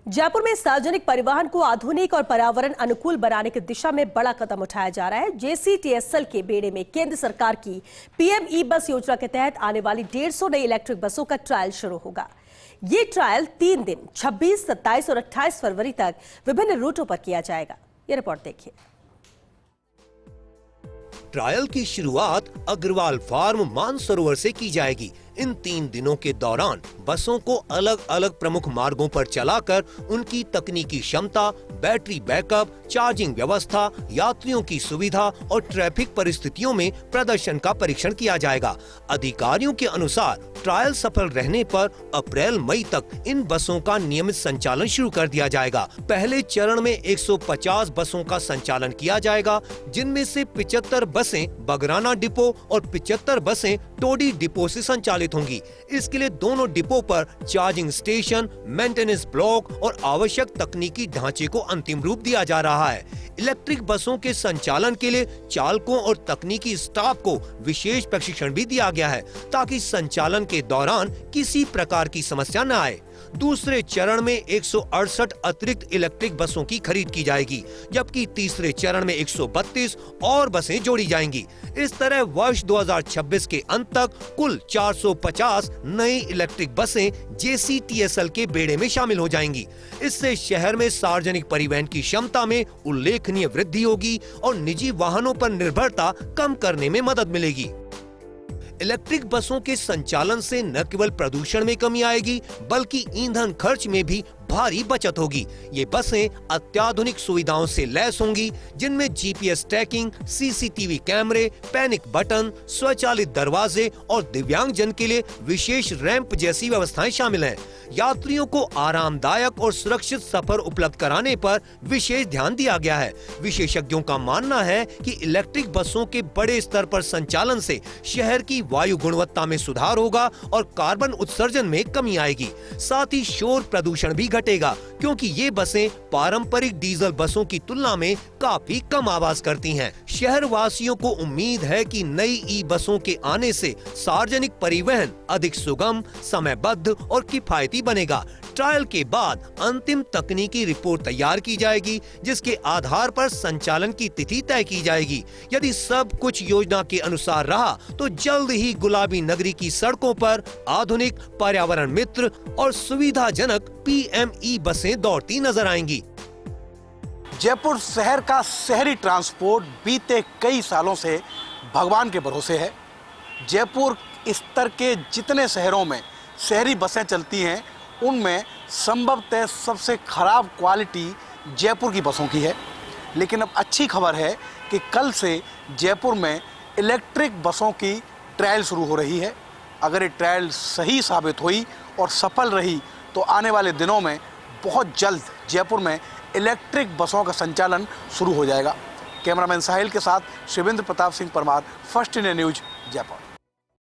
जयपुर में सार्वजनिक परिवहन को आधुनिक और पर्यावरण अनुकूल बनाने की दिशा में बड़ा कदम उठाया जा रहा है। JCTSL के बेड़े में केंद्र सरकार की PM ई बस योजना के तहत आने वाली 150 नई इलेक्ट्रिक बसों का ट्रायल शुरू होगा। ये ट्रायल 3 दिन 26, 27 और 28 फरवरी तक विभिन्न रूटों पर किया जाएगा। ये रिपोर्ट देखिए। ट्रायल की शुरुआत अग्रवाल फार्म मानसरोवर से की जाएगी। इन 3 दिनों के दौरान बसों को अलग अलग प्रमुख मार्गों पर चलाकर उनकी तकनीकी क्षमता, बैटरी बैकअप, चार्जिंग व्यवस्था, यात्रियों की सुविधा और ट्रैफिक परिस्थितियों में प्रदर्शन का परीक्षण किया जाएगा। अधिकारियों के अनुसार ट्रायल सफल रहने पर अप्रैल-मई तक इन बसों का नियमित संचालन शुरू कर दिया जाएगा। पहले चरण में 150 बसों का संचालन किया जाएगा, जिनमें से 75 बसें बगराना डिपो और 75 बसें टोडी डिपो से संचालित होंगी। इसके लिए दोनों डिपो पर चार्जिंग स्टेशन, मेंटेनेंस ब्लॉक और आवश्यक तकनीकी ढांचे को अंतिम रूप दिया जा रहा है। इलेक्ट्रिक बसों के संचालन के लिए चालकों और तकनीकी स्टाफ को विशेष प्रशिक्षण भी दिया गया है, ताकि संचालन के दौरान किसी प्रकार की समस्या न आए। दूसरे चरण में 168 अतिरिक्त इलेक्ट्रिक बसों की खरीद की जाएगी, जबकि तीसरे चरण में 132 और बसें जोड़ी जाएंगी। इस तरह वर्ष 2026 के अंत तक कुल 450 नई इलेक्ट्रिक बसें JCTSL के बेड़े में शामिल हो जाएंगी। इससे शहर में सार्वजनिक परिवहन की क्षमता में उल्लेखनीय वृद्धि होगी और निजी वाहनों पर निर्भरता कम करने में मदद मिलेगी। इलेक्ट्रिक बसों के संचालन से न केवल प्रदूषण में कमी आएगी, बल्कि ईंधन खर्च में भी भारी बचत होगी। ये बसें अत्याधुनिक सुविधाओं से लैस होंगी, जिनमें GPS ट्रैकिंग, CCTV कैमरे, पैनिक बटन, स्वचालित दरवाजे और दिव्यांगजन के लिए विशेष रैंप जैसी व्यवस्थाएं शामिल हैं। यात्रियों को आरामदायक और सुरक्षित सफर उपलब्ध कराने पर विशेष ध्यान दिया गया है। विशेषज्ञों का मानना है कि इलेक्ट्रिक बसों के बड़े स्तर पर संचालन से शहर की वायु गुणवत्ता में सुधार होगा और कार्बन उत्सर्जन में कमी आएगी। साथ ही शोर प्रदूषण भी घटेगा, क्योंकि ये बसें पारंपरिक डीजल बसों की तुलना में काफी कम आवाज करती हैं। शहर वासियों को उम्मीद है कि नई ई बसों के आने से सार्वजनिक परिवहन अधिक सुगम, समयबद्ध और किफायती बनेगा। ट्रायल के बाद अंतिम तकनीकी रिपोर्ट तैयार की जाएगी, जिसके आधार पर संचालन की तिथि तय की जाएगी। यदि सब कुछ योजना के अनुसार रहा तो जल्द ही गुलाबी नगरी की सड़कों पर आधुनिक, पर्यावरण मित्र और सुविधाजनक PM ई बसें दौड़ती नजर आएंगी। जयपुर शहर का शहरी ट्रांसपोर्ट बीते कई सालों से भगवान के भरोसे है। जयपुर स्तर के जितने शहरों में शहरी बसें चलती हैं, उनमें संभवतः सबसे खराब क्वालिटी जयपुर की बसों की है। लेकिन अब अच्छी खबर है कि कल से जयपुर में इलेक्ट्रिक बसों की ट्रायल शुरू हो रही है। अगर ये ट्रायल सही साबित हुई और सफल रही तो आने वाले दिनों में बहुत जल्द जयपुर में इलेक्ट्रिक बसों का संचालन शुरू हो जाएगा। कैमरामैन साहिल के साथ Shivendra Pratap Singh Parmar, first India news, Jaipur.